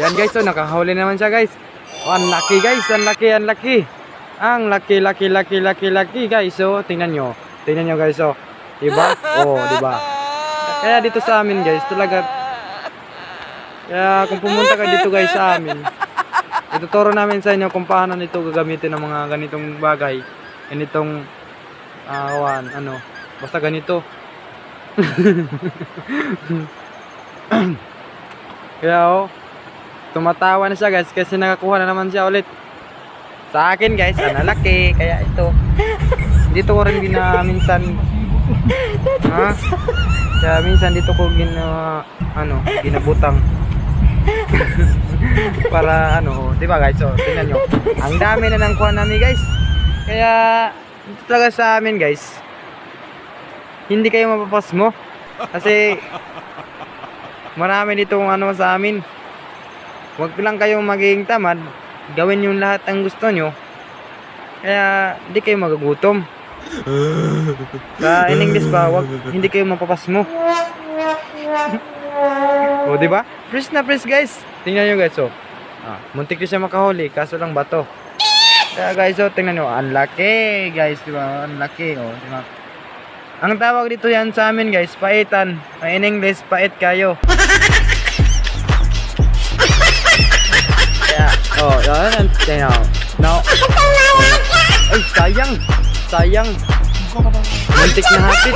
Ayan guys, oh, nakahuli naman siya guys. Oh, ang laki guys, ang laki, ang laki. Ang laki guys. So, tingnan nyo guys, oh. Diba? Oh, diba? Kaya dito sa amin guys, talaga. Kaya kung pumunta ka dito guys sa amin, ituturo namin sa inyo kung paano nito gagamitin ng mga ganitong bagay. Ganitong, basta ganito. Kaya oh, tumatawa na siya guys kasi nakakuha na naman siya ulit. Sa akin guys, ang laki. Kaya ito, dito ko rin minsan kaya minsan dito ko ginabutang para di ba guys? So, tingnan nyo, ang dami na ng kuha namin guys. Kaya dito talaga sa amin guys, hindi kayo mapapasmo kasi marami ditong sa amin. Huwag lang kayong maging tamad, gawin yung lahat ang gusto nyo, kaya hindi kayo magugutom. In English ba, hindi kayo mapapasmo. O diba? Fresh na fresh guys. Tingnan nyo guys, oh. Muntik na siya makahuli, kaso lang bato. Kaya guys, oh, tingnan nyo, ang laki guys, diba? Ang laki, oh, diba? Ang tawag dito yan sa amin guys, paitan. In English, pait kayo. Kaya, oh, yan, tingnan. Now, ay, sayang. Muntik na hapit.